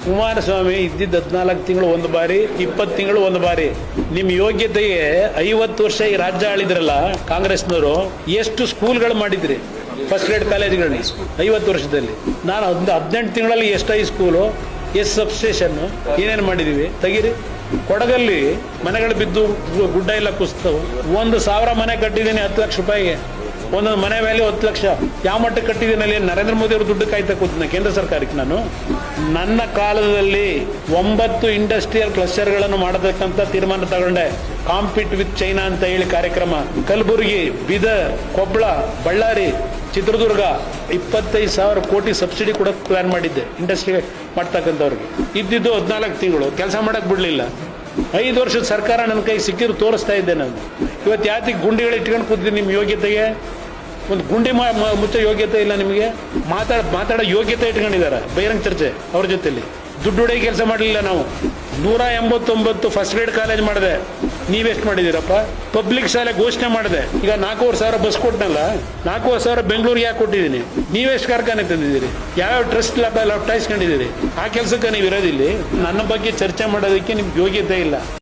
ಕುಮಾರಸ್ವಾಮಿ ಇದ್ದಿದ್ದು 14 ತಿಂಗಳು ಒಂದು ಬಾರಿ, 20 ತಿಂಗಳು ಒಂದು ಬಾರಿ. ನಿಮ್ಮ ಯೋಗ್ಯತೆಗೆ 50 ವರ್ಷ ಈ ರಾಜ್ಯ ಆಳಿದ್ರಲ್ಲ ಕಾಂಗ್ರೆಸ್ನವರು, ಎಷ್ಟು ಸ್ಕೂಲ್ಗಳು ಮಾಡಿದ್ರಿ? ಫಸ್ಟ್ ಗ್ರೇಡ್ ಕಾಲೇಜ್ಗಳನ್ನ 50 ವರ್ಷದಲ್ಲಿ. ನಾನು 18 ತಿಂಗಳಲ್ಲಿ ಎಷ್ಟು ಹೈಸ್ಕೂಲು, ಎಷ್ಟು ಸಬ್ಸ್ಟೇಷನ್, ಏನೇನು ಮಾಡಿದೀವಿ ತೆಗೀರಿ. ಕೊಡಗಲ್ಲಿ ಮನೆಗಳು ಬಿದ್ದು ಗುಡ್ಡ ಎಲ್ಲ ಕುಸಿತವು. 1,000 ಮನೆ ಕಟ್ಟಿದ್ದೀನಿ 10 ಲಕ್ಷ ರೂಪಾಯಿಗೆ. ಒಂದೊಂದು ಮನೆ ವ್ಯಾಲ್ಯೂ 10 ಲಕ್ಷ. ಯಾವ ಮಟ್ಟಕ್ಕೆ ಕಟ್ಟಿದ್ದೀನಿ ಅಲ್ಲಿ? ನರೇಂದ್ರ ಮೋದಿ ಅವರು ದುಡ್ಡು ಕಾಯ್ತಾ ಕೂತೀನಿ ಕೇಂದ್ರ ಸರ್ಕಾರಕ್ಕೆ. ನನ್ನ ಕಾಲದಲ್ಲಿ 9 ಇಂಡಸ್ಟ್ರಿಯಲ್ ಕ್ಲಸ್ಟರ್ಗಳನ್ನು ಮಾಡಬೇಕಂತ ತೀರ್ಮಾನ ತಗೊಂಡೆ. ಕಾಂಪೀಟ್ ವಿತ್ ಚೈನಾ ಅಂತ ಹೇಳಿ ಕಾರ್ಯಕ್ರಮ. ಕಲಬುರಗಿ, ಬೀದರ್, ಕೊಪ್ಪಳ, ಬಳ್ಳಾರಿ, ಚಿತ್ರದುರ್ಗ 25,000 ಕೋಟಿ ಸಬ್ಸಿಡಿ ಕೊಡೋಕೆ ಪ್ಲಾನ್ ಮಾಡಿದ್ದೆ ಇಂಡಸ್ಟ್ರಿ ಮಾಡ್ತಕ್ಕಂಥವ್ರಿಗೆ. ಇದ್ದಿದ್ದು 14 ತಿಂಗಳು ಕೆಲಸ ಮಾಡಕ್ ಬಿಡ್ಲಿಲ್ಲ. 5 ವರ್ಷದ ಸರ್ಕಾರ ನನ್ನ ಕೈ ಸಿಕ್ಕಿದ್ರು ತೋರಿಸ್ತಾ ಇದ್ದೆ ನಾನು. ಇವತ್ತು ಯಾತಿ ಗುಂಡಿಗಳು ಇಟ್ಕೊಂಡು ಕೂತಿದ್ದೀನಿ? ನಿಮ್ಮ ಯೋಗ್ಯತೆಗೆ ಒಂದು ಗುಂಡಿ ಮುಚ್ಚೋ ಯೋಗ್ಯತೆ ಇಲ್ಲ ನಿಮಗೆ. ಮಾತಾಡೋ ಯೋಗ್ಯತೆ ಇಟ್ಕೊಂಡಿದ್ದಾರೆ ಬಹಿರಂಗ ಚರ್ಚೆ ಅವ್ರ ಜೊತೆಲಿ. ದುಡ್ಡು ಹೊಡೆಯ ಕೆಲಸ ಮಾಡಲಿಲ್ಲ ನಾವು. 189 ಫಸ್ಟ್ ಗ್ರೇಡ್ ಕಾಲೇಜ್ ಮಾಡಿದೆ. ನೀವೆಷ್ಟು ಮಾಡಿದ್ದೀರಪ್ಪ? ಪಬ್ಲಿಕ್ ಶಾಲೆ ಘೋಷಣೆ ಮಾಡಿದೆ. ಈಗ 4,500 ಬಸ್ ಕೊಟ್ಟನಲ್ಲ, 4,500 ಬೆಂಗಳೂರಿಗೆ ಯಾಕೆ ಕೊಟ್ಟಿದ್ದೀನಿ? ನೀವೆಷ್ಟು ಕಾರ್ಖಾನೆ ತಂದಿದ್ದೀರಿ? ಯಾವ್ಯಾವ ಟ್ರಸ್ಟ್ ಲ್ಯಾಪ್ಟಾಯಿಸ್ಕೊಂಡಿದ್ದೀರಿ? ಆ ಕೆಲಸಕ್ಕೆ ನೀವು ಇರೋದಿಲ್ಲಿ. ನನ್ನ ಬಗ್ಗೆ ಚರ್ಚೆ ಮಾಡೋದಕ್ಕೆ ನಿಮ್ಗೆ ಯೋಗ್ಯತೆ ಇಲ್ಲ.